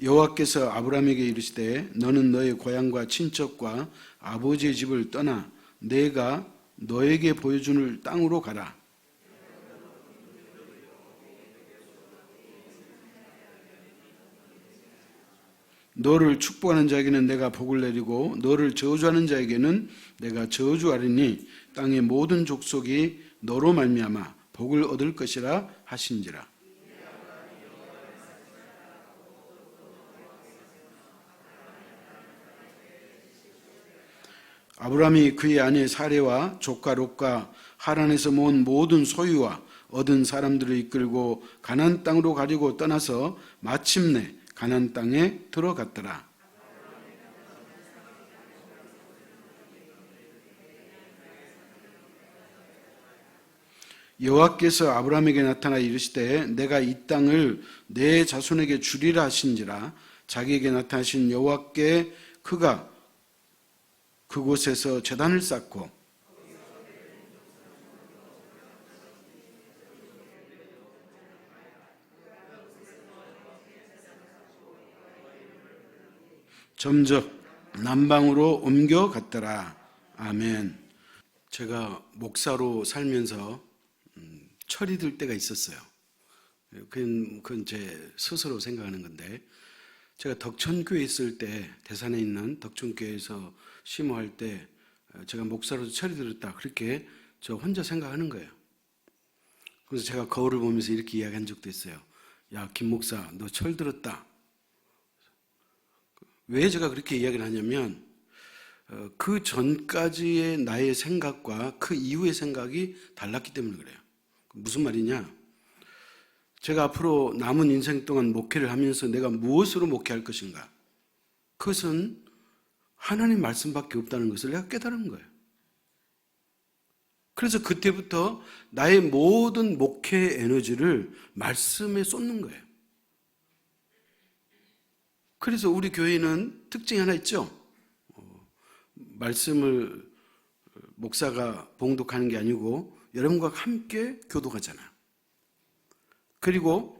여호와께서 아브라함에게 이르시되 너는 너의 고향과 친척과 아버지의 집을 떠나 내가 너에게 보여줄 땅으로 가라. 너를 축복하는 자에게는 내가 복을 내리고 너를 저주하는 자에게는 내가 저주하리니 땅의 모든 족속이 너로 말미암아 복을 얻을 것이라 하신지라. 아브라함이 그의 아내 사레와 조카 롯과 하란에서 모은 모든 소유와 얻은 사람들을 이끌고 가나안 땅으로 가려고 떠나서 마침내 가나안 땅에 들어갔더라. 여호와께서 아브라함에게 나타나 이르시되 내가 이 땅을 내 자손에게 주리라 하신지라. 자기에게 나타나신 여호와께 그가 그곳에서 제단을 쌓고 점점 남방으로 옮겨갔더라. 아멘. 제가 목사로 살면서 철이 들 때가 있었어요. 그건 제 스스로 생각하는 건데, 제가 덕천교회에 있을 때, 대산에 있는 덕천교회에서 심호할 때 제가 목사로서 철이 들었다, 그렇게 저 혼자 생각하는 거예요. 그래서 제가 거울을 보면서 이렇게 이야기한 적도 있어요. 야, 김 목사, 너 철 들었다. 왜 제가 그렇게 이야기를 하냐면, 그 전까지의 나의 생각과 그 이후의 생각이 달랐기 때문에 그래요. 무슨 말이냐? 제가 앞으로 남은 인생 동안 목회를 하면서 내가 무엇으로 목회할 것인가? 그것은 하나님 말씀밖에 없다는 것을 내가 깨달은 거예요. 그래서 그때부터 나의 모든 목회의 에너지를 말씀에 쏟는 거예요. 그래서 우리 교회는 특징이 하나 있죠. 말씀을 목사가 봉독하는 게 아니고 여러분과 함께 교독하잖아요. 그리고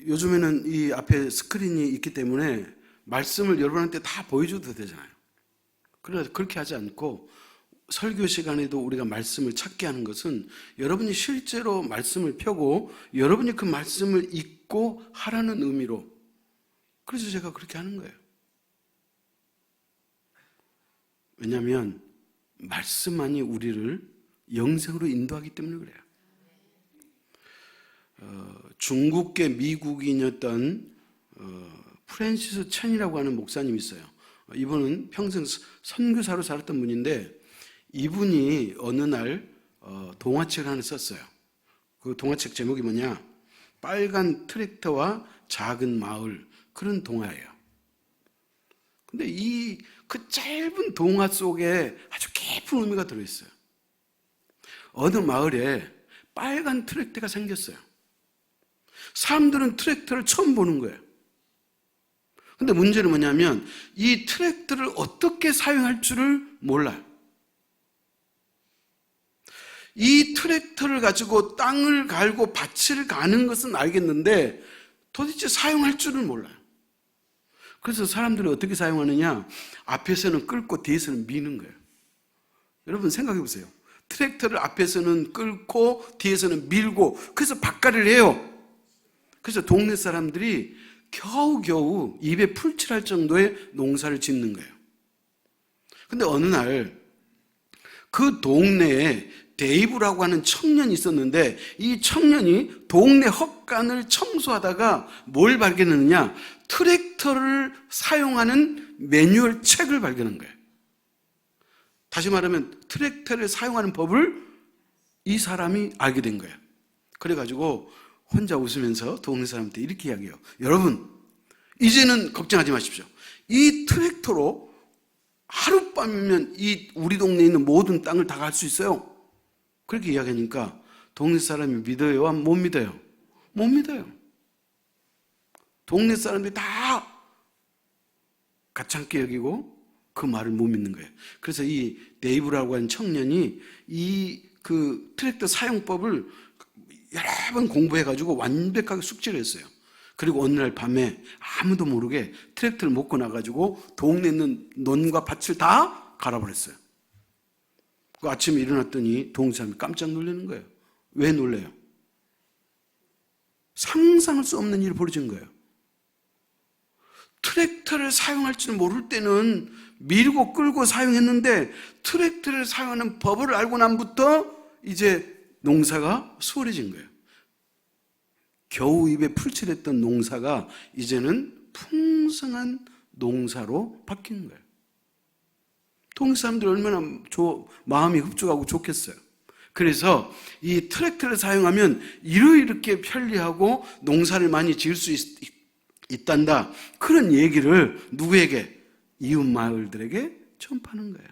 요즘에는 이 앞에 스크린이 있기 때문에 말씀을 여러분한테 다 보여줘도 되잖아요. 그래서 그렇게 하지 않고 설교 시간에도 우리가 말씀을 찾게 하는 것은 여러분이 실제로 말씀을 펴고 여러분이 그 말씀을 읽고 하라는 의미로, 그래서 제가 그렇게 하는 거예요. 왜냐하면 말씀만이 우리를 영생으로 인도하기 때문에 그래요. 중국계 미국인이었던 프랜시스 첸이라고 하는 목사님이 있어요. 이분은 평생 선교사로 살았던 분인데, 이분이 어느 날 동화책을 하나 썼어요. 그 동화책 제목이 뭐냐? 빨간 트랙터와 작은 마을, 그런 동화예요. 근데 그 짧은 동화 속에 아주 깊은 의미가 들어있어요. 어느 마을에 빨간 트랙터가 생겼어요. 사람들은 트랙터를 처음 보는 거예요. 근데 문제는 뭐냐면 이 트랙터를 어떻게 사용할 줄을 몰라요. 이 트랙터를 가지고 땅을 갈고 밭을 가는 것은 알겠는데 도대체 사용할 줄을 몰라요. 그래서 사람들이 어떻게 사용하느냐? 앞에서는 끌고 뒤에서는 미는 거예요. 여러분 생각해 보세요. 트랙터를 앞에서는 끌고 뒤에서는 밀고, 그래서 밭갈이를 해요. 그래서 동네 사람들이 겨우겨우 입에 풀칠할 정도의 농사를 짓는 거예요. 근데 어느 날 그 동네에 데이브라고 하는 청년이 있었는데, 이 청년이 동네 헛간을 청소하다가 뭘 발견했느냐? 트랙터를 사용하는 매뉴얼 책을 발견한 거예요. 다시 말하면 트랙터를 사용하는 법을 이 사람이 알게 된 거예요. 그래가지고 혼자 웃으면서 동네 사람한테 이렇게 이야기해요. 여러분, 이제는 걱정하지 마십시오. 이 트랙터로 하룻밤이면 우리 동네에 있는 모든 땅을 다 갈 수 있어요. 그렇게 이야기하니까 동네 사람이 믿어요? 못 믿어요? 못 믿어요. 동네 사람들이 다 가찮게 여기고 그 말을 못 믿는 거예요. 그래서 이 데이브라고 하는 청년이 그 트랙터 사용법을 여러 번 공부해가지고 완벽하게 숙지를 했어요. 그리고 어느 날 밤에 아무도 모르게 트랙터를 못 꺼놔가지고 동네에 있는 논과 밭을 다 갈아버렸어요. 그 아침에 일어났더니 동사람이 깜짝 놀라는 거예요. 왜 놀래요? 상상할 수 없는 일이 벌어진 거예요. 트랙터를 사용할 줄 모를 때는 밀고 끌고 사용했는데 트랙터를 사용하는 법을 알고 난부터 이제 농사가 수월해진 거예요. 겨우 입에 풀칠했던 농사가 이제는 풍성한 농사로 바뀐 거예요. 동네 사람들 얼마나 마음이 흡족하고 좋겠어요. 그래서 이 트랙터를 사용하면 이렇게 편리하고 농사를 많이 지을 수 있단다. 그런 얘기를 누구에게? 이웃 마을들에게 전파하는 거예요.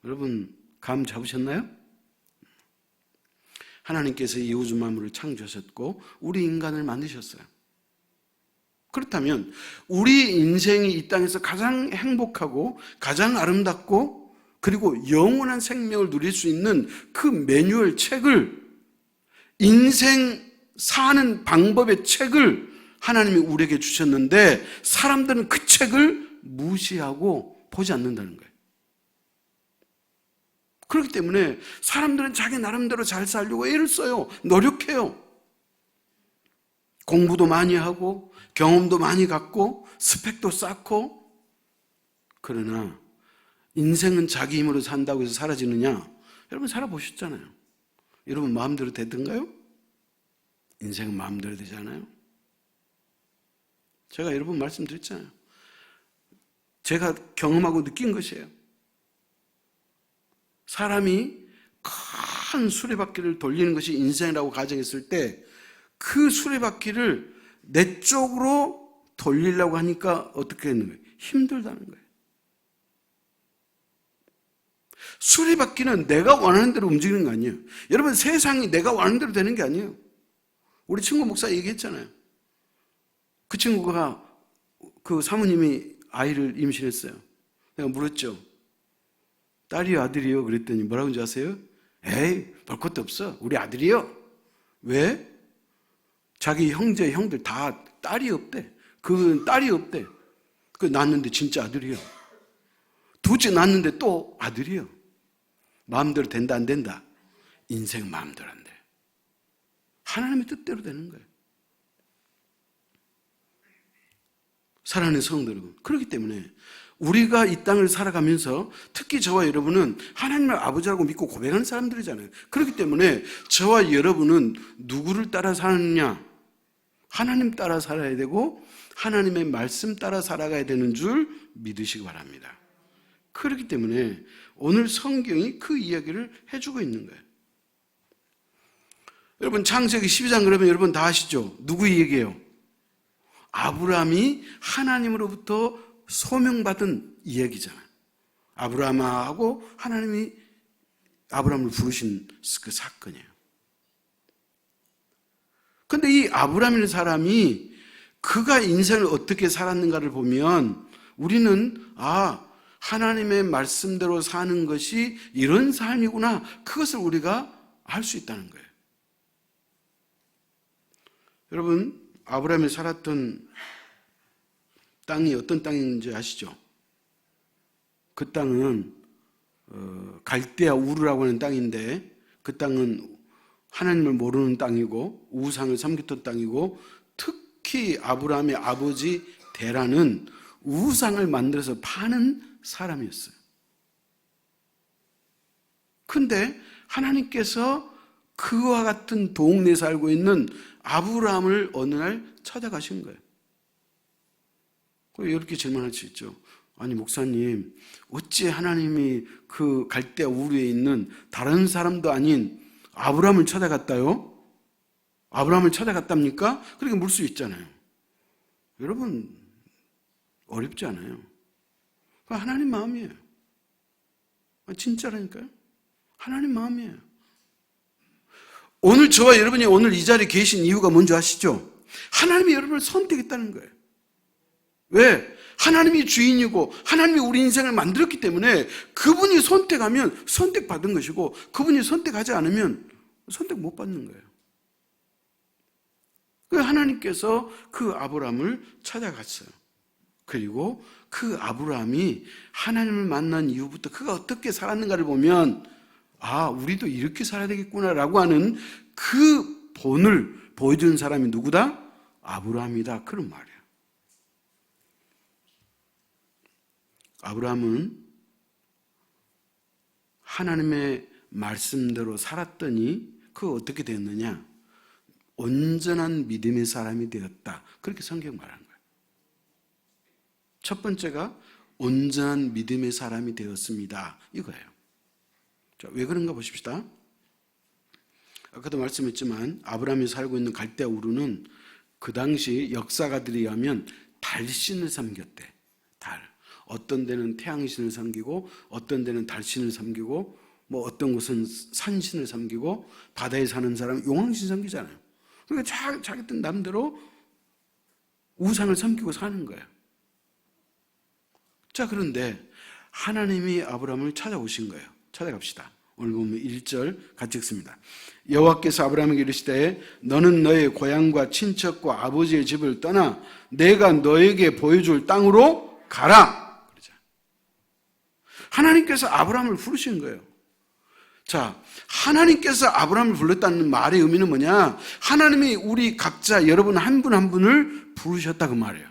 여러분 감 잡으셨나요? 하나님께서 이 우주 만물을 창조하셨고 우리 인간을 만드셨어요. 그렇다면 우리 인생이 이 땅에서 가장 행복하고 가장 아름답고 그리고 영원한 생명을 누릴 수 있는 그 매뉴얼 책을, 인생 사는 방법의 책을 하나님이 우리에게 주셨는데 사람들은 그 책을 무시하고 보지 않는다는 거예요. 그렇기 때문에 사람들은 자기 나름대로 잘 살려고 애를 써요. 노력해요. 공부도 많이 하고 경험도 많이 갖고 스펙도 쌓고. 그러나 인생은 자기 힘으로 산다고 해서 사라지느냐? 여러분 살아보셨잖아요. 여러분 마음대로 되던가요? 인생은 마음대로 되지 않아요? 제가 여러 번 말씀드렸잖아요. 제가 경험하고 느낀 것이에요. 사람이 큰 수레바퀴를 돌리는 것이 인생이라고 가정했을 때 그 수레바퀴를 내 쪽으로 돌리려고 하니까 어떻게 되는 거예요? 힘들다는 거예요. 수레바퀴는 내가 원하는 대로 움직이는 거 아니에요. 여러분 세상이 내가 원하는 대로 되는 게 아니에요. 우리 친구 목사 얘기했잖아요. 그 친구가 그 사모님이 아이를 임신했어요. 내가 물었죠. 딸이요 아들이요? 그랬더니 뭐라고 하는지 아세요? 에이 볼 것도 없어. 우리 아들이요. 왜? 자기 형제 형들 다 딸이 없대. 그건 딸이 없대. 그 낳았는데 진짜 아들이요. 둘째 낳았는데 또 아들이요. 마음대로 된다 안 된다? 인생 마음대로 안 돼. 하나님의 뜻대로 되는 거예요. 사랑하는 성도 여러분, 그렇기 때문에 우리가 이 땅을 살아가면서 특히 저와 여러분은 하나님을 아버지라고 믿고 고백하는 사람들이잖아요. 그렇기 때문에 저와 여러분은 누구를 따라 사느냐? 하나님 따라 살아야 되고 하나님의 말씀 따라 살아가야 되는 줄 믿으시기 바랍니다. 그렇기 때문에 오늘 성경이 그 이야기를 해주고 있는 거예요. 여러분 창세기 12장 그러면 여러분 다 아시죠? 누구 얘기예요? 아브라함이 하나님으로부터 소명받은 이야기잖아요. 아브라함하고 하나님이 아브라함을 부르신 그 사건이에요. 그런데 이 아브라함이라는 사람이 그가 인생을 어떻게 살았는가를 보면 우리는 하나님의 말씀대로 사는 것이 이런 삶이구나, 그것을 우리가 알 수 있다는 거예요. 여러분 아브라함이 살았던 땅이 어떤 땅인지 아시죠? 그 땅은 갈대아 우르라고 하는 땅인데 그 땅은 하나님을 모르는 땅이고 우상을 섬겼던 땅이고 특히 아브라함의 아버지 데라는 우상을 만들어서 파는 사람이었어요. 근데 하나님께서 그와 같은 동네에 살고 있는 아브라함을 어느 날 찾아가신 거예요. 이렇게 질문할 수 있죠. 아니 목사님, 어찌 하나님이 그 갈대아 우르에 있는 다른 사람도 아닌 아브라함을 찾아갔다요? 아브라함을 찾아갔답니까? 그렇게 물 수 있잖아요. 여러분 어렵지 않아요. 하나님 마음이에요. 진짜라니까요. 하나님 마음이에요. 오늘 저와 여러분이 오늘 이 자리에 계신 이유가 뭔지 아시죠? 하나님이 여러분을 선택했다는 거예요. 왜? 하나님이 주인이고 하나님이 우리 인생을 만들었기 때문에 그분이 선택하면 선택받은 것이고 그분이 선택하지 않으면 선택 못 받는 거예요. 그 하나님께서 그 아브라함을 찾아갔어요. 그리고 그 아브라함이 하나님을 만난 이후부터 그가 어떻게 살았는가를 보면 우리도 이렇게 살아야 되겠구나라고 하는 그 본을 보여주는 사람이 누구다? 아브라함이다. 그런 말이에요. 아브라함은 하나님의 말씀대로 살았더니 그가 어떻게 되었느냐? 온전한 믿음의 사람이 되었다. 그렇게 성경 말하는 거예요. 첫 번째가 온전한 믿음의 사람이 되었습니다. 이거예요. 자, 왜 그런가 보십시다. 아까도 말씀했지만 아브라함이 살고 있는 갈대아 우르는 그 당시 역사가들에 의하면 달신을 섬겼대. 달. 어떤 데는 태양신을 섬기고 어떤 데는 달신을 섬기고 어떤 곳은 산신을 섬기고 바다에 사는 사람은 용왕신 섬기잖아요. 그러니까 자기 뜻 남대로 우상을 섬기고 사는 거예요. 자, 그런데 하나님이 아브라함을 찾아오신 거예요. 찾아갑시다. 오늘 보면 1절 같이 읽습니다. 여호와께서 아브라함에게 이르시되 너는 너의 고향과 친척과 아버지의 집을 떠나 내가 너에게 보여줄 땅으로 가라. 그러자. 하나님께서 아브라함을 부르신 거예요. 자, 하나님께서 아브라함을 불렀다는 말의 의미는 뭐냐? 하나님이 우리 각자 여러분 한 분 한 분을 부르셨다 그 말이에요.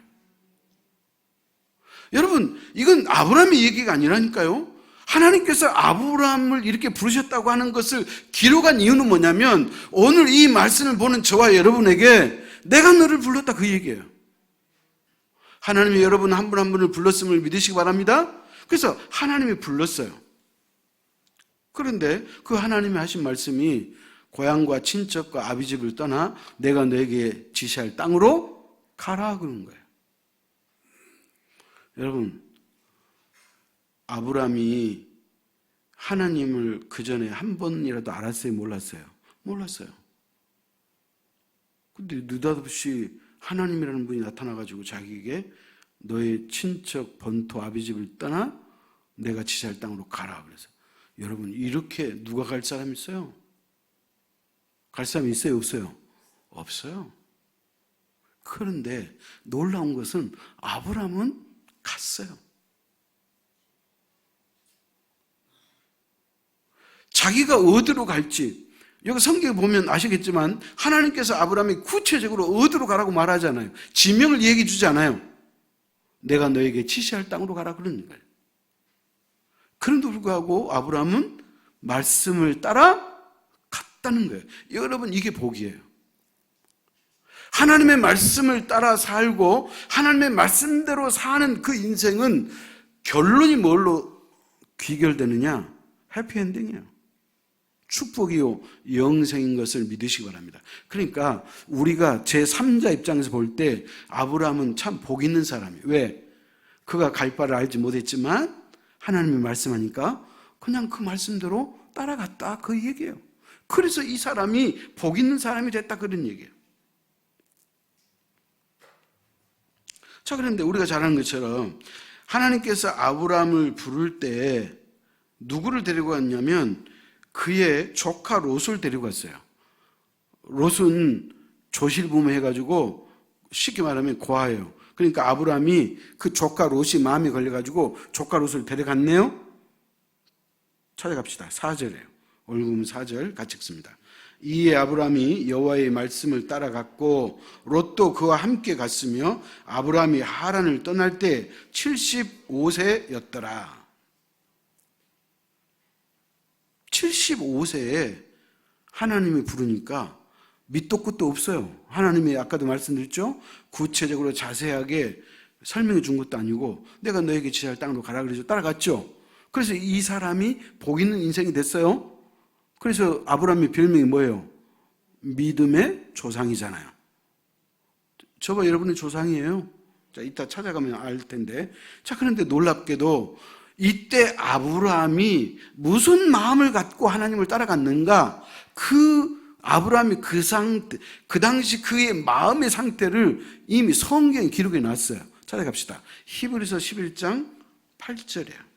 여러분, 이건 아브라함의 얘기가 아니라니까요. 하나님께서 아브라함을 이렇게 부르셨다고 하는 것을 기록한 이유는 뭐냐면 오늘 이 말씀을 보는 저와 여러분에게 내가 너를 불렀다 그 얘기예요. 하나님이 여러분 한 분 한 분을 불렀음을 믿으시기 바랍니다. 그래서 하나님이 불렀어요. 그런데 그 하나님이 하신 말씀이 고향과 친척과 아비 집을 떠나 내가 너에게 지시할 땅으로 가라 그런 거예요. 여러분, 아브라함이 하나님을 그 전에 한 번이라도 알았어요? 몰랐어요? 몰랐어요. 근데 느닷없이 하나님이라는 분이 나타나가지고 자기에게 너의 친척 본토 아비 집을 떠나 내가 지시할 땅으로 가라 그래서 여러분, 이렇게 누가 갈 사람 있어요? 갈 사람이 있어요? 없어요? 없어요. 그런데 놀라운 것은 아브라함은 갔어요. 자기가 어디로 갈지, 여기 성경에 보면 아시겠지만 하나님께서 아브라함이 구체적으로 어디로 가라고 말하잖아요. 지명을 얘기해 주지 않아요. 내가 너에게 지시할 땅으로 가라 그러는 거예요. 그런데도 불구하고 아브라함은 말씀을 따라 갔다는 거예요. 여러분, 이게 복이에요. 하나님의 말씀을 따라 살고 하나님의 말씀대로 사는 그 인생은 결론이 뭘로 귀결되느냐? 해피엔딩이에요. 축복이요 영생인 것을 믿으시기 바랍니다. 그러니까 우리가 제3자 입장에서 볼 때 아브라함은 참 복 있는 사람이에요. 왜? 그가 갈 바를 알지 못했지만 하나님이 말씀하니까 그냥 그 말씀대로 따라갔다 그 얘기예요. 그래서 이 사람이 복 있는 사람이 됐다 그런 얘기예요. 자, 그런데 우리가 잘 아는 것처럼 하나님께서 아브라함을 부를 때 누구를 데리고 갔냐면 그의 조카 롯을 데리고 갔어요. 롯은 조실부모해가지고 쉽게 말하면 고아예요. 그러니까 아브라함이 그 조카 롯이 마음에 걸려가지고 조카 롯을 데려갔네요. 찾아갑시다. 4절이에요. 오늘 보면 4절 같이 읽습니다. 이에 아브라함이 여호와의 말씀을 따라갔고 롯도 그와 함께 갔으며 아브라함이 하란을 떠날 때 75세였더라. 75세에 하나님이 부르니까 밑도 끝도 없어요. 하나님이 아까도 말씀드렸죠? 구체적으로 자세하게 설명해 준 것도 아니고 내가 너에게 지시할 땅으로 가라 그래서 따라갔죠. 그래서 이 사람이 복 있는 인생이 됐어요. 그래서 아브라함의 별명이 뭐예요? 믿음의 조상이잖아요. 저와 여러분의 조상이에요. 자, 이따 찾아가면 알 텐데. 자, 그런데 놀랍게도 이때 아브라함이 무슨 마음을 갖고 하나님을 따라갔는가? 아브라함이 그 당시 그의 마음의 상태를 이미 성경에 기록해 놨어요. 찾아갑시다. 히브리서 11장 8절이에요.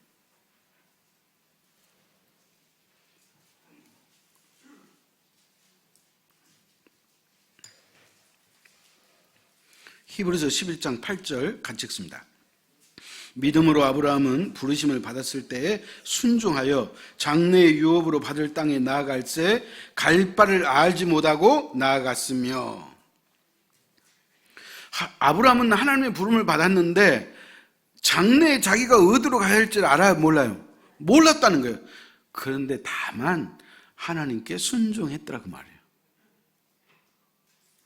히브리서 11장 8절 같이 읽습니다. 믿음으로 아브라함은 부르심을 받았을 때에 순종하여 장래의 유업으로 받을 땅에 나아갈새 갈 바를 알지 못하고 나아갔으며. 아브라함은 하나님의 부름을 받았는데 장래에 자기가 어디로 가야 할지 알아요, 몰라요? 몰랐다는 거예요. 그런데 다만 하나님께 순종했더라 그 말이에요.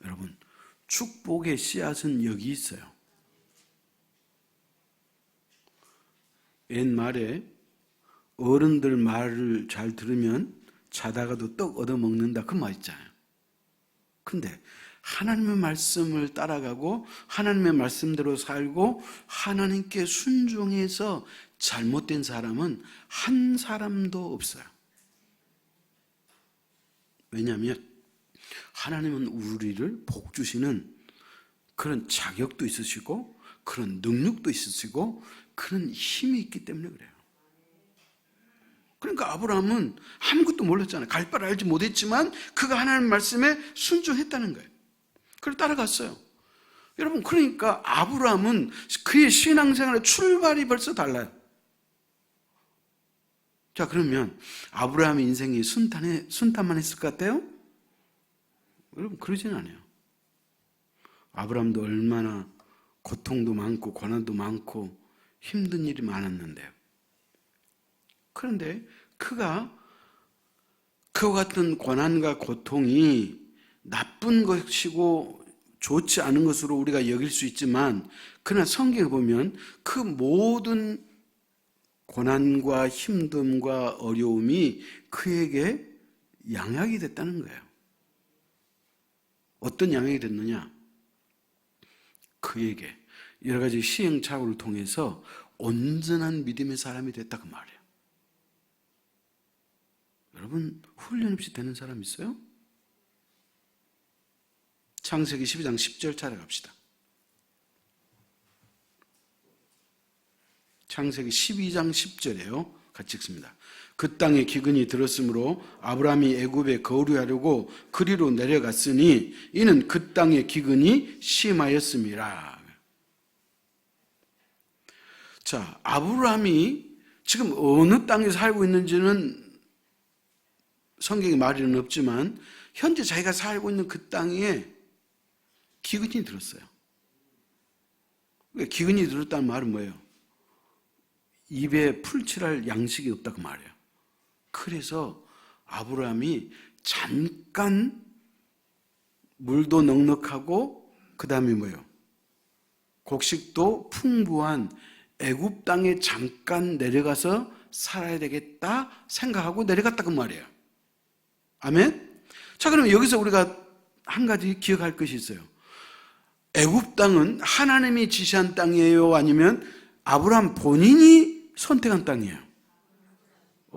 여러분, 축복의 씨앗은 여기 있어요. 옛말에 어른들 말을 잘 들으면 자다가도 떡 얻어먹는다 그 말 있잖아요. 근데 하나님의 말씀을 따라가고 하나님의 말씀대로 살고 하나님께 순종해서 잘못된 사람은 한 사람도 없어요. 왜냐하면 하나님은 우리를 복 주시는 그런 자격도 있으시고 그런 능력도 있으시고 그런 힘이 있기 때문에 그래요. 그러니까 아브라함은 아무것도 몰랐잖아요. 갈 바를 알지 못했지만 그가 하나님 말씀에 순종했다는 거예요. 그걸 따라갔어요. 여러분, 그러니까 아브라함은 그의 신앙생활의 출발이 벌써 달라요. 자, 그러면 아브라함의 인생이 순탄만 했을 것 같아요? 여러분, 그러지는 않아요. 아브라함도 얼마나 고통도 많고 고난도 많고 힘든 일이 많았는데요. 그런데 그와 같은 고난과 고통이 나쁜 것이고 좋지 않은 것으로 우리가 여길 수 있지만, 그러나 성경에 보면 그 모든 고난과 힘듦과 어려움이 그에게 양약이 됐다는 거예요. 어떤 양약이 됐느냐? 그에게 여러 가지 시행착오를 통해서 온전한 믿음의 사람이 됐다 그 말이에요. 여러분, 훈련 없이 되는 사람 있어요? 창세기 12장 10절 찾아갑시다. 창세기 12장 10절이에요. 같이 읽습니다. 그 땅에 기근이 들었으므로 아브라함이 애굽에 거류하려고 그리로 내려갔으니 이는 그 땅에 기근이 심하였음이라. 자, 아브라함이 지금 어느 땅에 살고 있는지는 성경에 말은 없지만 현재 자기가 살고 있는 그 땅에 기근이 들었어요. 기근이 들었다는 말은 뭐예요? 입에 풀칠할 양식이 없다고 말이에요. 그래서 아브라함이 잠깐 물도 넉넉하고 그 다음에 뭐예요? 곡식도 풍부한 애굽 땅에 잠깐 내려가서 살아야 되겠다 생각하고 내려갔다 그 말이에요. 아멘? 자, 그러면 여기서 우리가 한 가지 기억할 것이 있어요. 애굽 땅은 하나님이 지시한 땅이에요? 아니면 아브라함 본인이 선택한 땅이에요?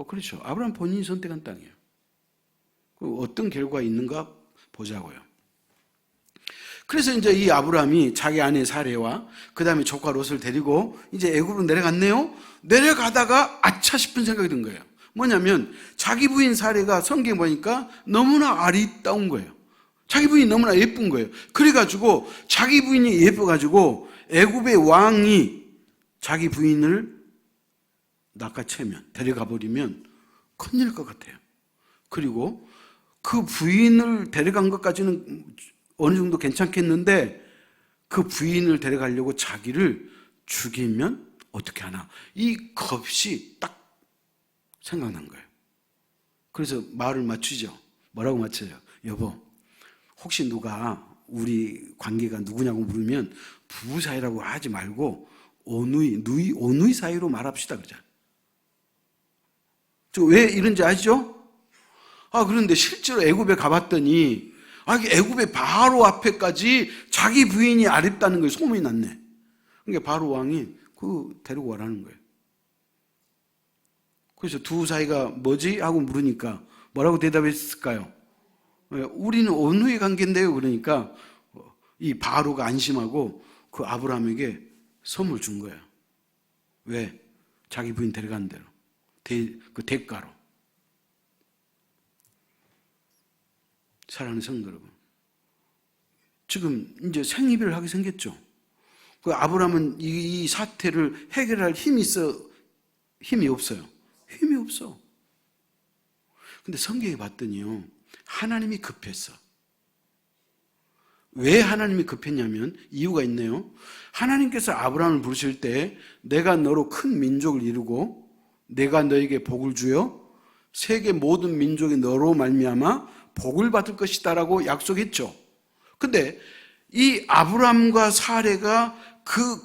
그렇죠. 아브라함 본인이 선택한 땅이에요. 어떤 결과가 있는가 보자고요. 그래서 이제 이 아브라함이 자기 아내 사레와 그 다음에 조카 롯을 데리고 이제 애굽으로 내려갔네요. 내려가다가 아차 싶은 생각이 든 거예요. 뭐냐면 자기 부인 사레가 성경에 보니까 너무나 아리따운 거예요. 자기 부인이 너무나 예쁜 거예요. 그래가지고 자기 부인이 예뻐가지고 애굽의 왕이 자기 부인을 낚아채면, 데려가 버리면 큰일 것 같아요. 그리고 그 부인을 데려간 것까지는 어느 정도 괜찮겠는데 그 부인을 데려가려고 자기를 죽이면 어떻게 하나, 이 겁이 딱 생각난 거예요. 그래서 말을 맞추죠. 뭐라고 맞춰요? 여보, 혹시 누가 우리 관계가 누구냐고 물으면 부부 사이라고 하지 말고 오누이 사이로 말합시다 그러잖아요. 왜 이런지 아시죠? 그런데 실제로 애굽에 가봤더니 애굽의 바로 앞에까지 자기 부인이 아립다는 거에 소문이 났네. 그러니까 바로 왕이 데리고 와라는 거예요. 그래서 두 사이가 뭐지? 하고 물으니까 뭐라고 대답했을까요? 우리는 온누이 관계인데요. 그러니까 이 바로가 안심하고 그 아브라함에게 선물 준 거예요. 왜? 자기 부인 데려간 대로. 그 대가로. 사랑하는 성도 여러분, 지금 이제 생이별을 하게 생겼죠. 그 아브라함은 이 사태를 해결할 힘이 없어요. 힘이 없어. 근데 성경에 봤더니요, 하나님이 급했어. 왜 하나님이 급했냐면 이유가 있네요. 하나님께서 아브라함을 부르실 때 내가 너로 큰 민족을 이루고 내가 너에게 복을 주어 세계 모든 민족이 너로 말미암아 복을 받을 것이다라고 약속했죠. 근데 이 아브라함과 사레가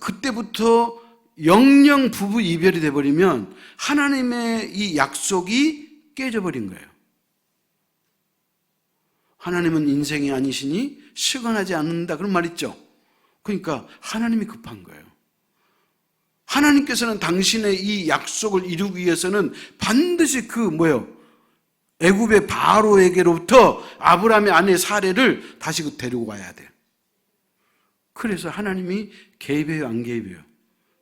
그때부터 영영 부부 이별이 돼버리면 하나님의 이 약속이 깨져버린 거예요. 하나님은 인생이 아니시니 시건하지 않는다 그런 말 있죠. 그러니까 하나님이 급한 거예요. 하나님께서는 당신의 이 약속을 이루기 위해서는 반드시 애굽의 바로에게로부터 아브라함의 아내 사레를 다시 데리고 와야 돼요. 그래서 하나님이 개입해요, 안 개입해요?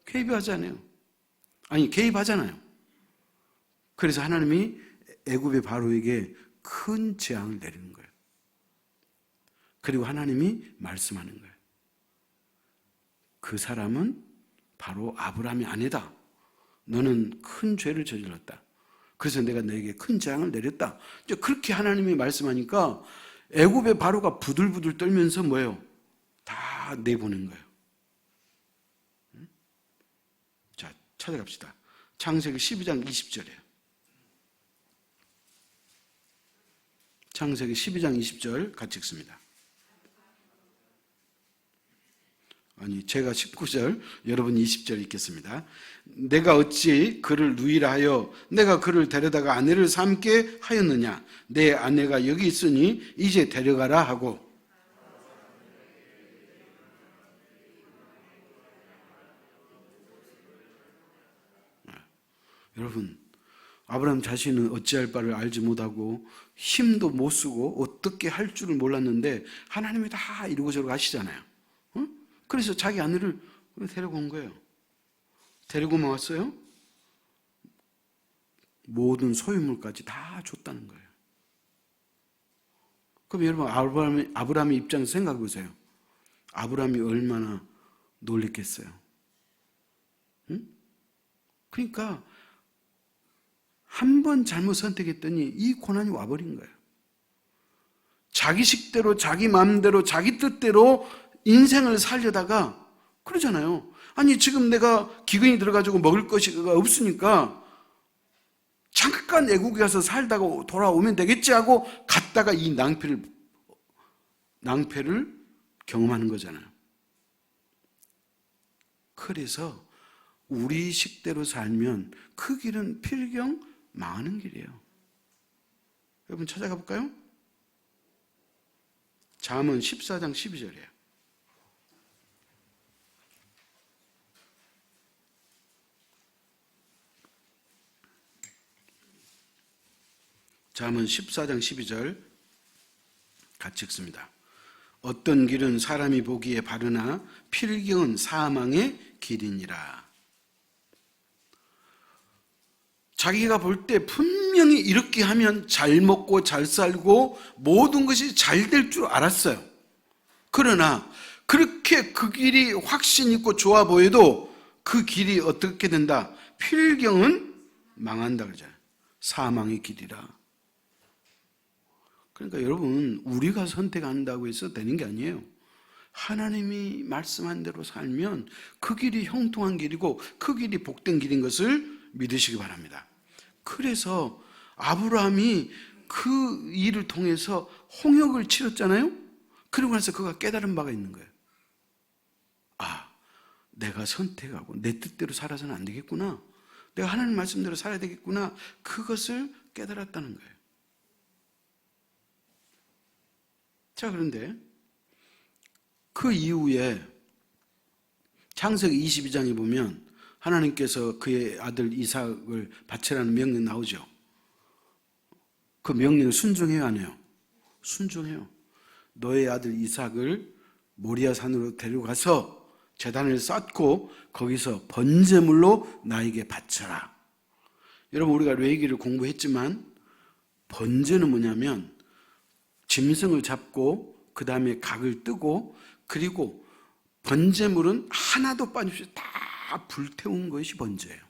개입하잖아요. 아니, 개입하잖아요. 그래서 하나님이 애굽의 바로에게 큰 재앙을 내리는 거예요. 그리고 하나님이 말씀하는 거예요. 그 사람은 바로 아브라함의 아내다. 너는 큰 죄를 저질렀다. 그래서 내가 너에게 큰 재앙을 내렸다. 이제 그렇게 하나님이 말씀하니까 애굽의 바로가 부들부들 떨면서 다 내보낸 거예요. 자, 찾아갑시다. 창세기 12장 20절이에요. 창세기 12장 20절 같이 읽습니다. 아니, 제가 19절, 여러분 20절 읽겠습니다. 내가 어찌 그를 누이라 하여 내가 그를 데려다가 아내를 삼게 하였느냐. 내 아내가 여기 있으니 이제 데려가라 하고. 여러분, 아브라함 자신은 어찌할 바를 알지 못하고 힘도 못 쓰고 어떻게 할 줄을 몰랐는데 하나님이 다 이러고 저러고 하시잖아요. 그래서 자기 아내를 데리고 온 거예요. 데리고만 왔어요? 모든 소유물까지 다 줬다는 거예요. 그럼 여러분, 아브라함의 입장에서 생각해 보세요. 아브라함이 얼마나 놀랬겠어요. 응? 그러니까 한 번 잘못 선택했더니 이 고난이 와버린 거예요. 자기 식대로, 자기 마음대로, 자기 뜻대로 인생을 살려다가 그러잖아요. 아니, 지금 내가 기근이 들어가지고 먹을 것이 없으니까 잠깐 애국에 가서 살다가 돌아오면 되겠지 하고 갔다가 이 낭패를 경험하는 거잖아요. 그래서 우리 식대로 살면 그 길은 필경 망하는 길이에요. 여러분 찾아가 볼까요? 잠언 14장 12절이에요. 잠언 14장 12절 같이 읽습니다. 어떤 길은 사람이 보기에 바르나 필경은 사망의 길이니라. 자기가 볼 때 분명히 이렇게 하면 잘 먹고 잘 살고 모든 것이 잘 될 줄 알았어요. 그러나 그렇게 그 길이 확신 있고 좋아 보여도 그 길이 어떻게 된다? 필경은 망한다 그러잖아요. 사망의 길이라. 그러니까 여러분, 우리가 선택한다고 해서 되는 게 아니에요. 하나님이 말씀한 대로 살면 그 길이 형통한 길이고 그 길이 복된 길인 것을 믿으시기 바랍니다. 그래서 아브라함이 그 일을 통해서 홍역을 치렀잖아요. 그리고 나서 그가 깨달은 바가 있는 거예요. 아, 내가 선택하고 내 뜻대로 살아서는 안 되겠구나. 내가 하나님 말씀대로 살아야 되겠구나. 그것을 깨달았다는 거예요. 자, 그런데 그 이후에 창세기 22장에 보면 하나님께서 그의 아들 이삭을 바치라는 명령 나오죠. 그 명령을 순종해요, 안 해요? 순종해요. 너의 아들 이삭을 모리아 산으로 데려가서 제단을 쌓고 거기서 번제물로 나에게 바쳐라. 여러분, 우리가 레위기를 공부했지만 번제는 뭐냐면 짐승을 잡고 그 다음에 각을 뜨고 그리고 번제물은 하나도 빠짐없이 다 불태운 것이 번제예요.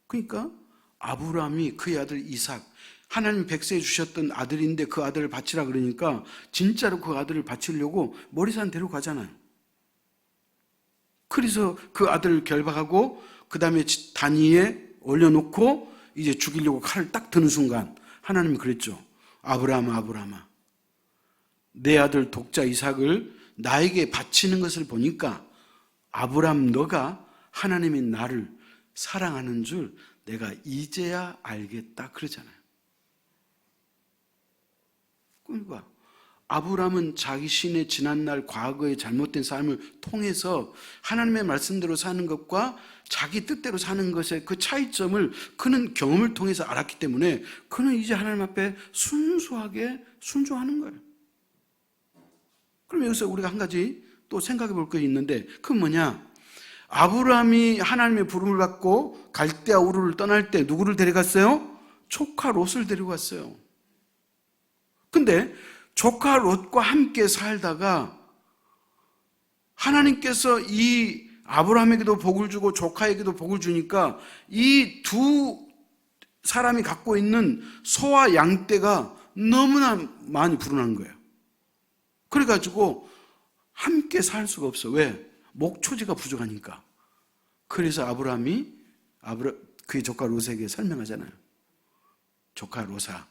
그러니까 아브라함이 그의 아들 이삭, 하나님 백세에 주셨던 아들인데 그 아들을 바치라 그러니까 진짜로 그 아들을 바치려고 모리산 데려가잖아요. 그래서 그 아들을 결박하고 그 다음에 단 위에 올려놓고 이제 죽이려고 칼을 딱 드는 순간 하나님이 그랬죠. 아브라함아, 아브라함아, 내 아들 독자 이삭을 나에게 바치는 것을 보니까 아브라함, 너가 하나님이 나를 사랑하는 줄 내가 이제야 알겠다 그러잖아요. 그러니까 아브라함은 자기 신의 지난날 과거의 잘못된 삶을 통해서 하나님의 말씀대로 사는 것과 자기 뜻대로 사는 것의 그 차이점을 그는 경험을 통해서 알았기 때문에 그는 이제 하나님 앞에 순수하게 순종하는 거예요. 그럼 여기서 우리가 한 가지 또 생각해 볼 게 있는데 그건 뭐냐? 아브라함이 하나님의 부름을 받고 갈대아 우르를 떠날 때 누구를 데려갔어요? 조카 롯을 데려갔어요. 근데 조카 롯과 함께 살다가 하나님께서 이 아브라함에게도 복을 주고 조카에게도 복을 주니까 이 두 사람이 갖고 있는 소와 양떼가 너무나 많이 불어난 거예요. 그래가지고 함께 살 수가 없어. 왜? 목초지가 부족하니까. 그래서 아브라함이 그의 조카 롯에게 설명하잖아요. 조카 롯아,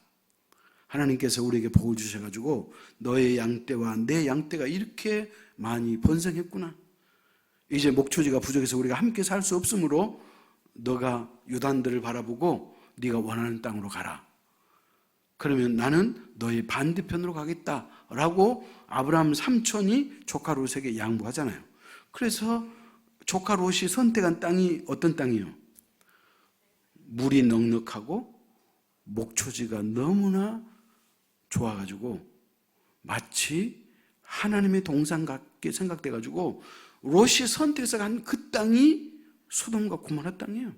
하나님께서 우리에게 복을 주셔가지고 너의 양떼와 내 양떼가 이렇게 많이 번성했구나. 이제 목초지가 부족해서 우리가 함께 살 수 없으므로 너가 유단들을 바라보고 네가 원하는 땅으로 가라. 그러면 나는 너의 반대편으로 가겠다라고 아브라함 삼촌이 조카 롯에게 양보하잖아요. 그래서 조카 롯이 선택한 땅이 어떤 땅이에요? 물이 넉넉하고 목초지가 너무나 좋아가지고 마치 하나님의 동산 같게 생각돼가지고 롯이 선택해서 간 그 땅이 소돔과 고모라 땅이에요.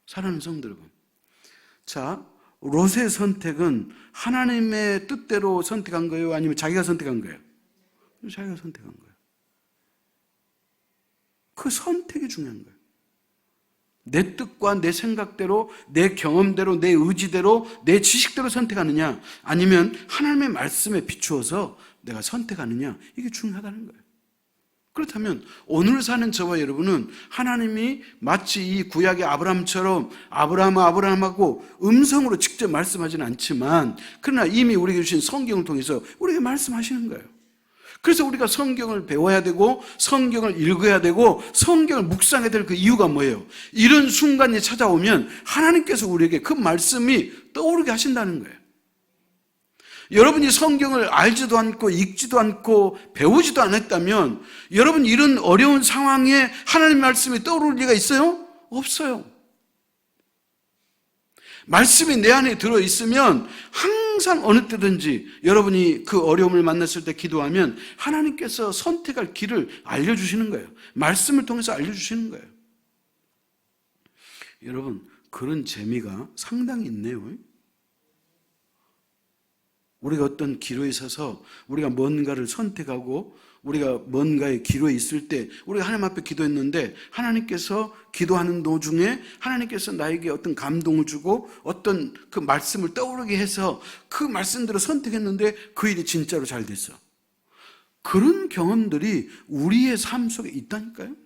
사랑하는 성도 여러분, 자, 롯의 선택은 하나님의 뜻대로 선택한 거예요? 아니면 자기가 선택한 거예요? 자기가 선택한 거예요. 그 선택이 중요한 거예요. 내 뜻과 내 생각대로, 내 경험대로, 내 의지대로, 내 지식대로 선택하느냐, 아니면 하나님의 말씀에 비추어서 내가 선택하느냐, 이게 중요하다는 거예요. 그렇다면 오늘 사는 저와 여러분은 하나님이 마치 이 구약의 아브라함처럼 아브라함아 아브라함하고 음성으로 직접 말씀하지는 않지만 그러나 이미 우리에게 주신 성경을 통해서 우리에게 말씀하시는 거예요. 그래서 우리가 성경을 배워야 되고 성경을 읽어야 되고 성경을 묵상해야 될 그 이유가 뭐예요? 이런 순간이 찾아오면 하나님께서 우리에게 그 말씀이 떠오르게 하신다는 거예요. 여러분이 성경을 알지도 않고 읽지도 않고 배우지도 않았다면 여러분 이런 어려운 상황에 하나님 말씀이 떠오를 리가 있어요? 없어요. 말씀이 내 안에 들어있으면 항상 어느 때든지 여러분이 그 어려움을 만났을 때 기도하면 하나님께서 선택할 길을 알려주시는 거예요. 말씀을 통해서 알려주시는 거예요. 여러분, 그런 재미가 상당히 있네요. 우리가 어떤 기로에 서서 우리가 뭔가를 선택하고 우리가 뭔가의 기로에 있을 때 우리가 하나님 앞에 기도했는데 하나님께서 기도하는 도중에 하나님께서 나에게 어떤 감동을 주고 어떤 그 말씀을 떠오르게 해서 그 말씀대로 선택했는데 그 일이 진짜로 잘 됐어. 그런 경험들이 우리의 삶 속에 있다니까요.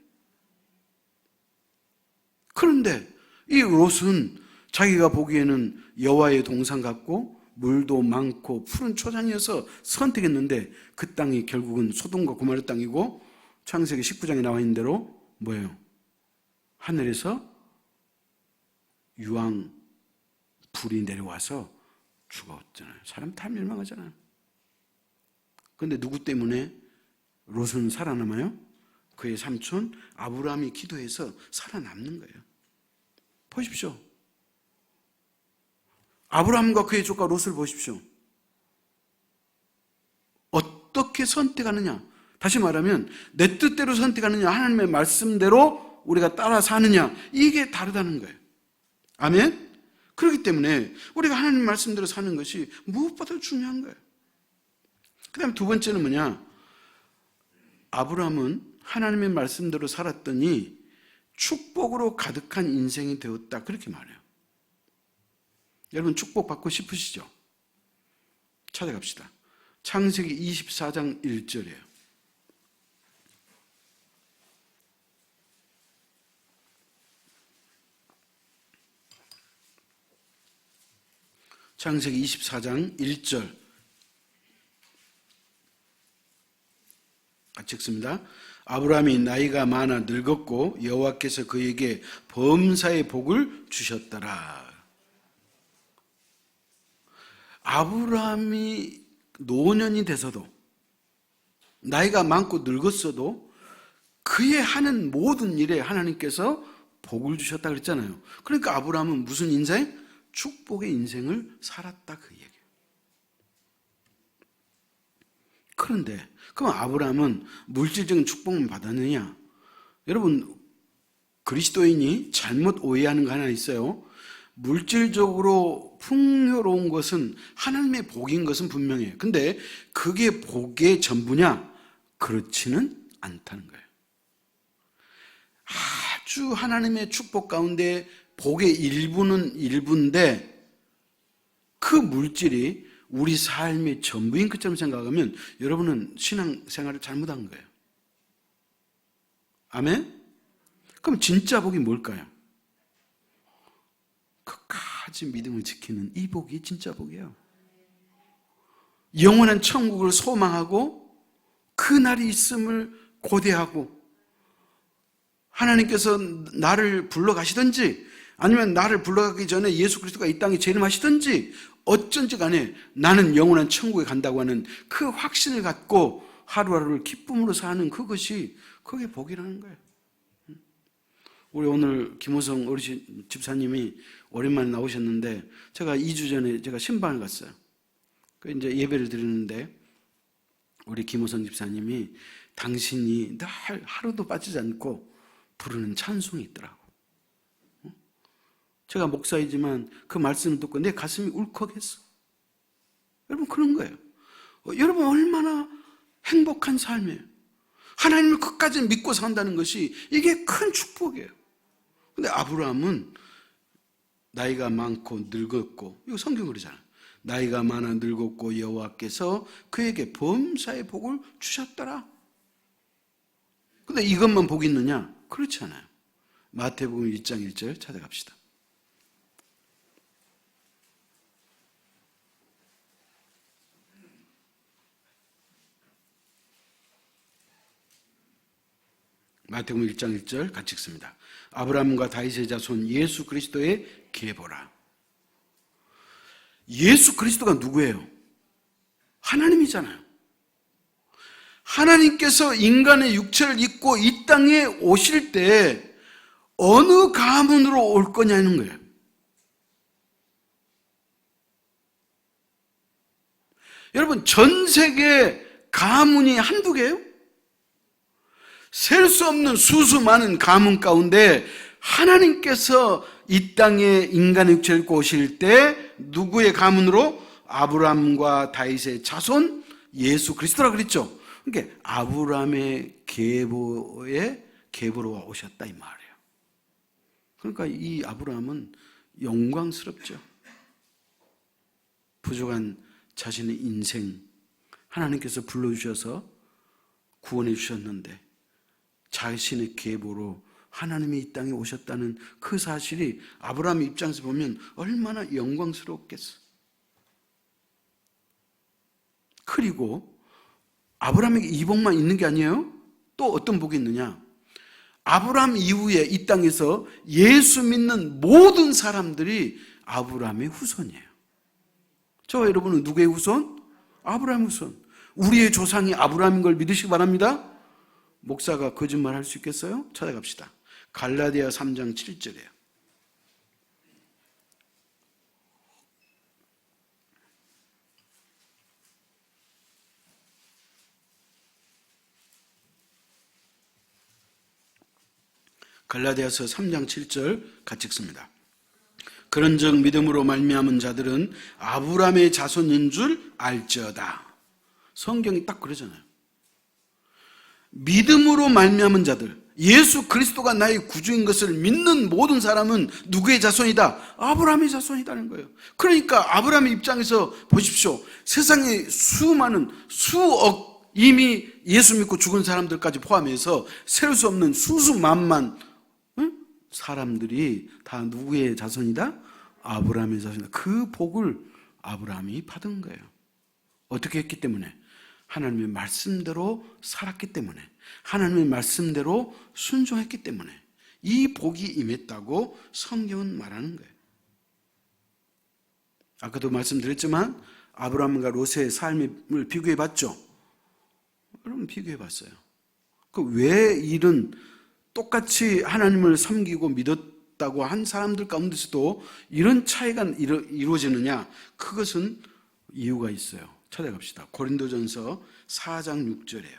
그런데 이 롯은 자기가 보기에는 여호와의 동산 같고 물도 많고 푸른 초장이어서 선택했는데 그 땅이 결국은 소돔과 고모라 땅이고 창세기 19장에 나와 있는 대로 뭐예요? 하늘에서 유황 불이 내려와서 죽었잖아요. 사람 다 멸망하잖아요. 그런데 누구 때문에 롯은 살아남아요? 그의 삼촌 아브라함이 기도해서 살아남는 거예요. 보십시오. 아브라함과 그의 조카 롯을 보십시오. 어떻게 선택하느냐? 다시 말하면 내 뜻대로 선택하느냐, 하나님의 말씀대로 우리가 따라 사느냐, 이게 다르다는 거예요. 아멘? 그렇기 때문에 우리가 하나님 말씀대로 사는 것이 무엇보다 중요한 거예요. 그 다음에 두 번째는 뭐냐? 아브라함은 하나님의 말씀대로 살았더니 축복으로 가득한 인생이 되었다. 그렇게 말해요. 여러분 축복 받고 싶으시죠? 찾아갑시다. 창세기 24장 1절이에요. 창세기 24장 1절 같이 읽습니다. 아브라함이 나이가 많아 늙었고 여호와께서 그에게 범사의 복을 주셨더라. 아브라함이 노년이 돼서도 나이가 많고 늙었어도 그의 하는 모든 일에 하나님께서 복을 주셨다 그랬잖아요. 그러니까 아브라함은 무슨 인생? 축복의 인생을 살았다 그 얘기예요. 그런데 그럼 아브라함은 물질적인 축복만 받았느냐? 여러분 그리스도인이 잘못 오해하는 거 하나 있어요. 물질적으로 풍요로운 것은 하나님의 복인 것은 분명해요. 근데 그게 복의 전부냐? 그렇지는 않다는 거예요. 아주 하나님의 축복 가운데 복의 일부는 일부인데 그 물질이 우리 삶의 전부인 것처럼 생각하면 여러분은 신앙생활을 잘못한 거예요. 아멘? 그럼 진짜 복이 뭘까요? 끝까지 믿음을 지키는 이 복이 진짜 복이에요. 영원한 천국을 소망하고 그 날이 있음을 고대하고 하나님께서 나를 불러가시든지 아니면 나를 불러가기 전에 예수 그리스도가 이 땅에 재림하시든지 어쩐지 간에 나는 영원한 천국에 간다고 하는 그 확신을 갖고 하루하루를 기쁨으로 사는 그것이 그게 복이라는 거예요. 우리 오늘 김호성 어르신 집사님이 오랜만에 나오셨는데 제가 2주 전에 제가 신방을 갔어요. 그 이제 예배를 드리는데 우리 김호성 집사님이 당신이 늘 하루도 빠지지 않고 부르는 찬송이 있더라고. 제가 목사이지만 그 말씀을 듣고 내 가슴이 울컥했어. 여러분 그런 거예요. 여러분 얼마나 행복한 삶이에요. 하나님을 끝까지 믿고 산다는 것이 이게 큰 축복이에요. 근데 아브라함은 나이가 많고 늙었고 이거 성경 그러잖아요. 나이가 많아 늙었고 여호와께서 그에게 범사의 복을 주셨더라. 근데 이것만 복이 있느냐? 그렇지 않아요. 마태복음 1장 1절 찾아갑시다. 마태복음 1장 1절 같이 읽습니다. 아브라함과 다윗의 자손 예수 그리스도의 계보라. 예수 그리스도가 누구예요? 하나님이잖아요. 하나님께서 인간의 육체를 입고 이 땅에 오실 때 어느 가문으로 올 거냐는 거예요. 여러분 전 세계 가문이 한두 개예요? 셀 수 없는 수수 많은 가문 가운데 하나님께서 이 땅에 인간의 육체를 입고 오실 때 누구의 가문으로? 아브라함과 다윗의 자손 예수 그리스도라 그랬죠. 그러니까 아브라함의 계보로 오셨다 이 말이에요. 그러니까 이 아브라함은 영광스럽죠. 부족한 자신의 인생 하나님께서 불러주셔서 구원해 주셨는데 자신의 계보로 하나님이 이 땅에 오셨다는 그 사실이 아브라함의 입장에서 보면 얼마나 영광스럽겠어. 그리고 아브라함에게 이 복만 있는 게 아니에요. 또 어떤 복이 있느냐? 아브라함 이후에 이 땅에서 예수 믿는 모든 사람들이 아브라함의 후손이에요. 저와 여러분은 누구의 후손? 아브라함의 후손. 우리의 조상이 아브라함인 걸 믿으시기 바랍니다. 목사가 거짓말 할 수 있겠어요? 찾아갑시다. 갈라디아 3장 7절이에요. 갈라디아서 3장 7절 같이 읽습니다. 그런즉 믿음으로 말미암은 자들은 아브라함의 자손인 줄 알지어다. 성경이 딱 그러잖아요. 믿음으로 말미암은 자들, 예수 그리스도가 나의 구주인 것을 믿는 모든 사람은 누구의 자손이다? 아브라함의 자손이라는 거예요. 그러니까 아브라함의 입장에서 보십시오. 세상에 수많은 수억 이미 예수 믿고 죽은 사람들까지 포함해서 셀 수 없는 수수만만 사람들이 다 누구의 자손이다? 아브라함의 자손이다. 그 복을 아브라함이 받은 거예요. 어떻게 했기 때문에? 하나님의 말씀대로 살았기 때문에, 하나님의 말씀대로 순종했기 때문에 이 복이 임했다고 성경은 말하는 거예요. 아까도 말씀드렸지만 아브라함과 롯의 삶을 비교해 봤죠. 여러분 비교해 봤어요. 왜 이런 똑같이 하나님을 섬기고 믿었다고 한 사람들 가운데서도 이런 차이가 이루어지느냐? 그것은 이유가 있어요. 찾아갑시다. 고린도전서 4장 6절이에요.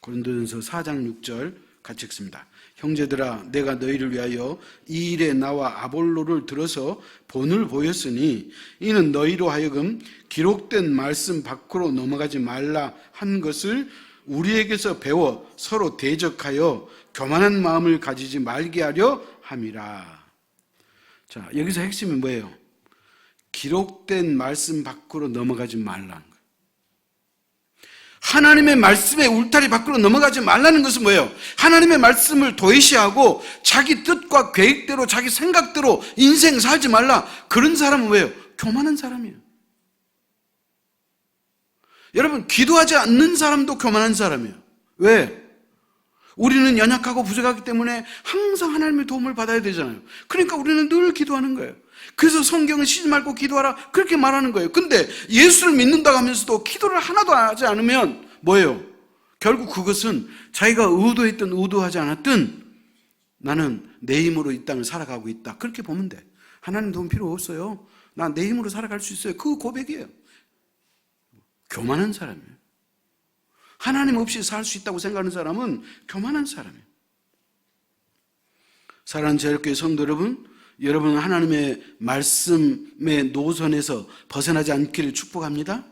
고린도전서 4장 6절 같이 읽습니다. 형제들아, 내가 너희를 위하여 이 일에 나와 아볼로를 들어서 본을 보였으니 이는 너희로 하여금 기록된 말씀 밖으로 넘어가지 말라 한 것을 우리에게서 배워 서로 대적하여 교만한 마음을 가지지 말게 하려 함이라. 자, 여기서 핵심이 뭐예요? 기록된 말씀 밖으로 넘어가지 말라는 거예요. 하나님의 말씀의 울타리 밖으로 넘어가지 말라는 것은 뭐예요? 하나님의 말씀을 도외시하고 자기 뜻과 계획대로 자기 생각대로 인생 살지 말라. 그런 사람은 뭐예요? 교만한 사람이에요. 여러분, 기도하지 않는 사람도 교만한 사람이에요. 왜? 우리는 연약하고 부족하기 때문에 항상 하나님의 도움을 받아야 되잖아요. 그러니까 우리는 늘 기도하는 거예요. 그래서 성경은 쉬지 말고 기도하라 그렇게 말하는 거예요. 근데 예수를 믿는다고 하면서도 기도를 하나도 하지 않으면 뭐예요? 결국 그것은 자기가 의도했든 의도하지 않았든 나는 내 힘으로 이 땅을 살아가고 있다. 그렇게 보면 돼. 하나님 도움 필요 없어요. 나 내 힘으로 살아갈 수 있어요. 그 고백이에요. 교만한 사람이에요. 하나님 없이 살 수 있다고 생각하는 사람은 교만한 사람이에요. 사랑하는 제일교회 성도 여러분, 여러분은 하나님의 말씀의 노선에서 벗어나지 않기를 축복합니다.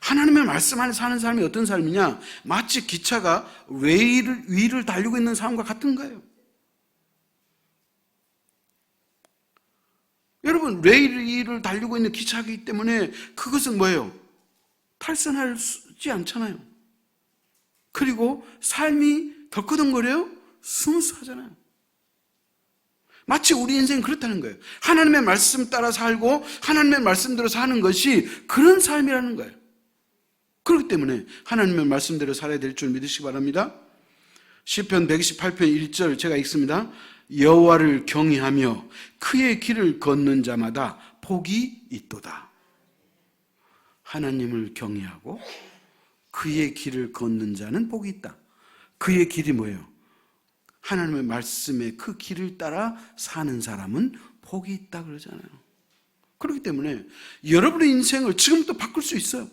하나님의 말씀 안에 사는 삶이 어떤 삶이냐? 마치 기차가 레일 위를 달리고 있는 삶과 같은 거예요. 여러분, 레일 위를 달리고 있는 기차이기 때문에 그것은 뭐예요? 탈선하지 않잖아요. 그리고 삶이 덜커덩거려요? 스무스하잖아요. 마치 우리 인생은 그렇다는 거예요. 하나님의 말씀 따라 살고 하나님의 말씀대로 사는 것이 그런 삶이라는 거예요. 그렇기 때문에 하나님의 말씀대로 살아야 될 줄 믿으시기 바랍니다. 시편 128편 1절 제가 읽습니다. 여호와를 경외하며 그의 길을 걷는 자마다 복이 있도다. 하나님을 경외하고 그의 길을 걷는 자는 복이 있다. 그의 길이 뭐예요? 하나님의 말씀에 그 길을 따라 사는 사람은 복이 있다 그러잖아요. 그렇기 때문에 여러분의 인생을 지금부터 바꿀 수 있어요.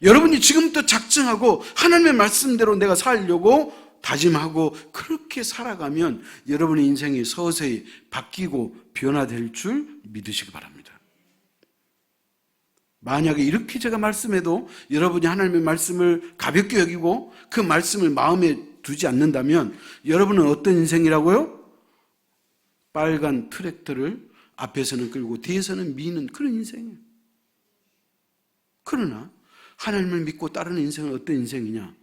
여러분이 지금부터 작정하고 하나님의 말씀대로 내가 살려고 다짐하고 그렇게 살아가면 여러분의 인생이 서서히 바뀌고 변화될 줄 믿으시기 바랍니다. 만약에 이렇게 제가 말씀해도 여러분이 하나님의 말씀을 가볍게 여기고 그 말씀을 마음에 두지 않는다면 여러분은 어떤 인생이라고요? 빨간 트랙터를 앞에서는 끌고 뒤에서는 미는 그런 인생이에요. 그러나 하나님을 믿고 따르는 인생은 어떤 인생이냐?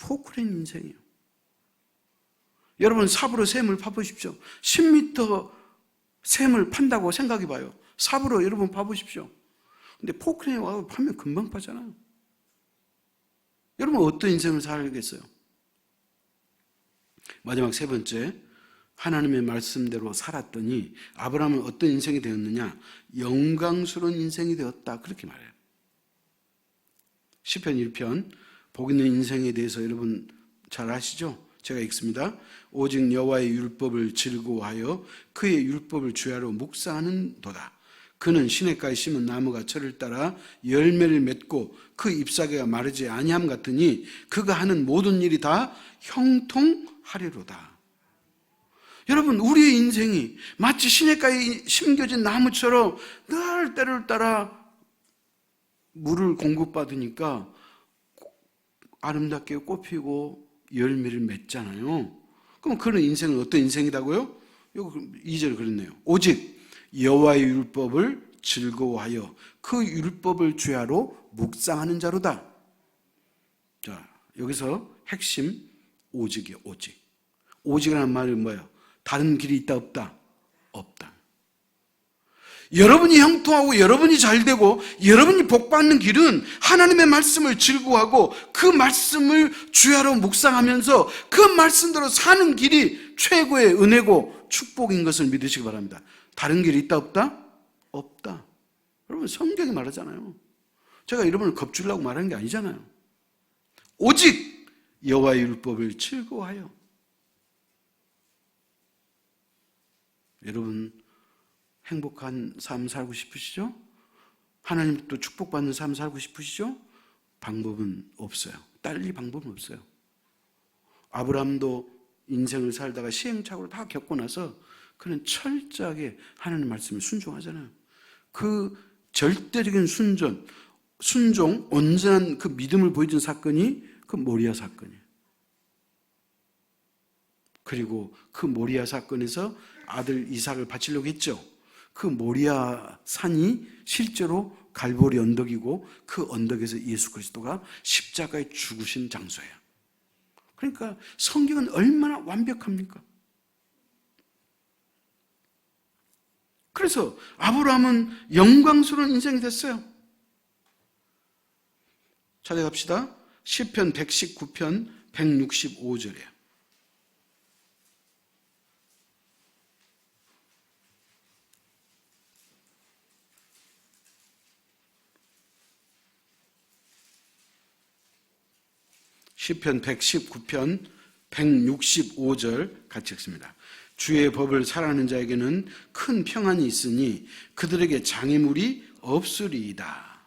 포크레인 인생이에요. 여러분 삽으로 샘을 파보십시오. 10m 샘을 판다고 생각해 봐요. 삽으로 여러분 파보십시오. 근데 포크레인에 와서 파면 금방 파잖아요. 여러분 어떤 인생을 살겠어요? 마지막 세 번째, 하나님의 말씀대로 살았더니 아브라함은 어떤 인생이 되었느냐? 영광스러운 인생이 되었다 그렇게 말해요. 시편 1편 복 있는 인생에 대해서 여러분 잘 아시죠? 제가 읽습니다. 오직 여호와의 율법을 즐거워하여 그의 율법을 주야로 묵상하는 도다. 그는 시냇가에 심은 나무가 철을 따라 열매를 맺고 그 잎사귀가 마르지 아니함 같으니 그가 하는 모든 일이 다 형통하리로다. 여러분, 우리의 인생이 마치 시냇가에 심겨진 나무처럼 늘 때를 따라 물을 공급받으니까 아름답게 꽃피고 열매를 맺잖아요. 그럼 그런 인생은 어떤 인생이라고요? 여기 2절 그랬네요. 오직 여호와의 율법을 즐거워하여 그 율법을 주야로 묵상하는 자로다. 자, 여기서 핵심 오직이요, 오직. 오직이라는 말은 뭐예요? 다른 길이 있다, 없다? 없다. 여러분이 형통하고 여러분이 잘되고 여러분이 복받는 길은 하나님의 말씀을 즐거워하고 그 말씀을 주야로 묵상하면서 그 말씀대로 사는 길이 최고의 은혜고 축복인 것을 믿으시기 바랍니다. 다른 길이 있다, 없다? 없다. 여러분, 성경이 말하잖아요. 제가 여러분을 겁주려고 말하는 게 아니잖아요. 오직 여호와의 율법을 즐거워하여. 여러분, 행복한 삶 살고 싶으시죠? 하나님 또 축복받는 삶 살고 싶으시죠? 방법은 없어요. 딸리 방법은 없어요. 아브라함도 인생을 살다가 시행착오를 다 겪고 나서 그는 철저하게 하나님 말씀에 순종하잖아요. 그 절대적인 순종, 온전한 그 믿음을 보여준 사건이 그 모리아 사건이에요. 그리고 그 모리아 사건에서 아들 이삭을 바치려고 했죠. 그 모리아 산이 실제로 갈보리 언덕이고 그 언덕에서 예수 그리스도가 십자가에 죽으신 장소예요. 그러니까 성경은 얼마나 완벽합니까? 그래서 아브라함은 영광스러운 인생이 됐어요. 찾아갑시다. 시편 119편 165절이에요. 시편 119편 165절 같이 읽습니다. 주의 법을 사랑하는 자에게는 큰 평안이 있으니 그들에게 장애물이 없으리이다.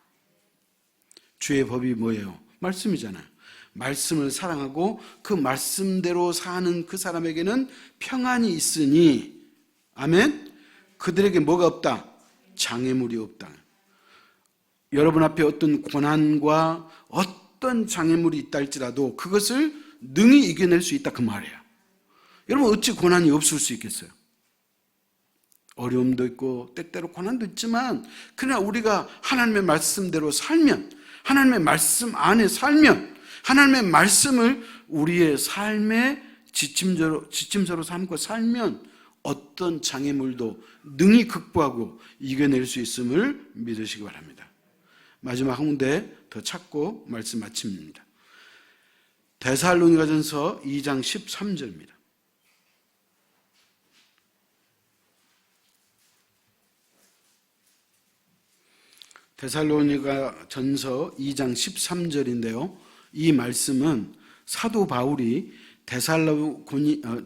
주의 법이 뭐예요? 말씀이잖아요. 말씀을 사랑하고 그 말씀대로 사는 그 사람에게는 평안이 있으니, 아멘? 그들에게 뭐가 없다? 장애물이 없다. 여러분 앞에 어떤 고난과 어떤 장애물이 있다 할지라도 그것을 능히 이겨낼 수 있다, 그 말이에요. 여러분, 어찌 고난이 없을 수 있겠어요? 어려움도 있고 때때로 고난도 있지만 그러나 우리가 하나님의 말씀대로 살면, 하나님의 말씀 안에 살면, 하나님의 말씀을 우리의 삶의 지침서로 삼고 살면 어떤 장애물도 능히 극복하고 이겨낼 수 있음을 믿으시기 바랍니다. 마지막 한 군데 더 찾고 말씀 마칩니다. 데살로니가전서 2장 13절입니다. 데살로니가전서 2장 13절인데요. 이 말씀은 사도 바울이 데살로니가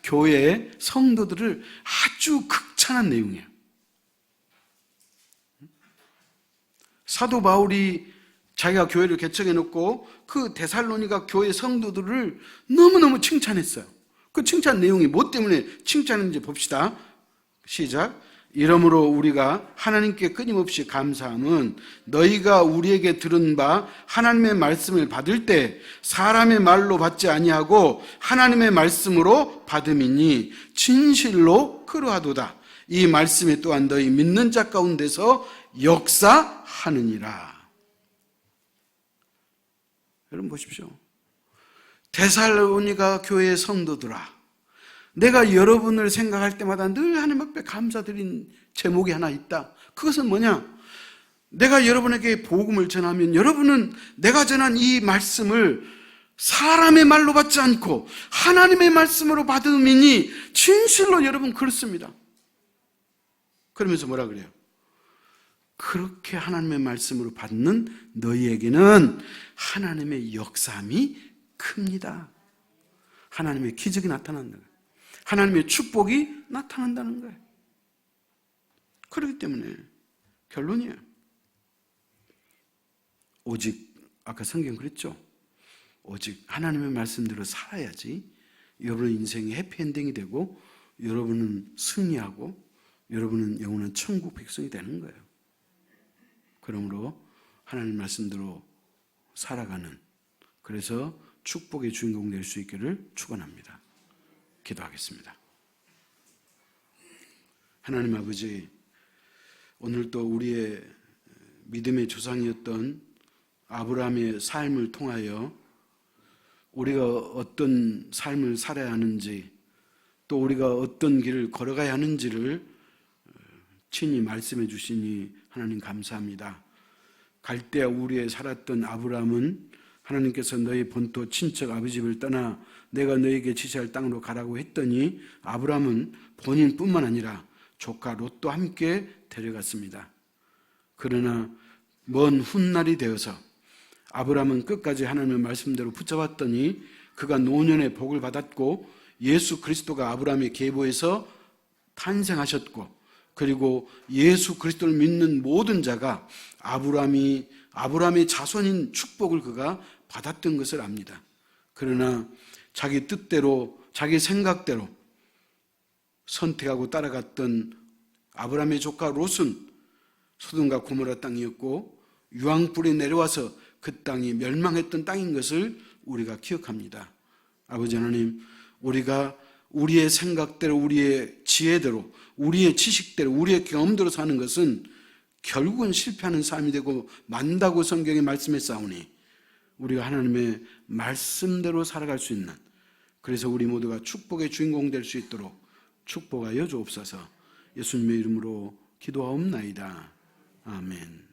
교회의 성도들을 아주 극찬한 내용이에요. 사도 바울이 자기가 교회를 개척해 놓고 그 데살로니가 교회 성도들을 너무너무 칭찬했어요. 그 칭찬 내용이 뭐 때문에 칭찬했는지 봅시다. 시작. 이러므로 우리가 하나님께 끊임없이 감사함은 너희가 우리에게 들은 바 하나님의 말씀을 받을 때 사람의 말로 받지 아니하고 하나님의 말씀으로 받음이니 진실로 그러하도다. 이 말씀이 또한 너희 믿는 자 가운데서 역사하느니라. 여러분 보십시오. 데살로니가 교회의 성도들아, 내가 여러분을 생각할 때마다 늘 하나님 앞에 감사드린 제목이 하나 있다. 그것은 뭐냐? 내가 여러분에게 복음을 전하면 여러분은 내가 전한 이 말씀을 사람의 말로 받지 않고 하나님의 말씀으로 받음이니 진실로 여러분 그렇습니다. 그러면서 뭐라 그래요? 그렇게 하나님의 말씀으로 받는 너희에게는 하나님의 역사함이 큽니다. 하나님의 기적이 나타난다. 하나님의 축복이 나타난다는 거예요. 그렇기 때문에 결론이에요. 오직 아까 성경 그랬죠? 오직 하나님의 말씀대로 살아야지 여러분의 인생이 해피엔딩이 되고 여러분은 승리하고 여러분은 영원한 천국 백성이 되는 거예요. 그러므로 하나님 말씀대로 살아가는, 그래서 축복의 주인공 될 수 있기를 축원합니다. 기도하겠습니다. 하나님 아버지, 오늘 또 우리의 믿음의 조상이었던 아브라함의 삶을 통하여 우리가 어떤 삶을 살아야 하는지, 또 우리가 어떤 길을 걸어가야 하는지를 친히 말씀해 주시니 하나님 감사합니다. 갈대아 우리에 살았던 아브라함은 하나님께서 너희 본토 친척 아버지 집을 떠나 내가 너에게 지시할 땅으로 가라고 했더니 아브라함은 본인뿐만 아니라 조카 롯도 함께 데려갔습니다. 그러나 먼 훗날이 되어서 아브라함은 끝까지 하나님의 말씀대로 붙잡았더니 그가 노년의 복을 받았고 예수 그리스도가 아브라함의 계보에서 탄생하셨고, 그리고 예수 그리스도를 믿는 모든 자가 아브라함의 자손인 축복을 그가 받았던 것을 압니다. 그러나 자기 뜻대로 자기 생각대로 선택하고 따라갔던 아브라함의 조카 롯은 소돔과 고모라 땅이었고 유황불이 내려와서 그 땅이 멸망했던 땅인 것을 우리가 기억합니다. 아버지 하나님, 우리가 우리의 생각대로, 우리의 지혜대로, 우리의 지식대로, 우리의 경험대로 사는 것은 결국은 실패하는 삶이 되고 만다고 성경에 말씀했사오니 우리가 하나님의 말씀대로 살아갈 수 있는, 그래서 우리 모두가 축복의 주인공 될 수 있도록 축복하여 주옵소서. 예수님의 이름으로 기도하옵나이다. 아멘.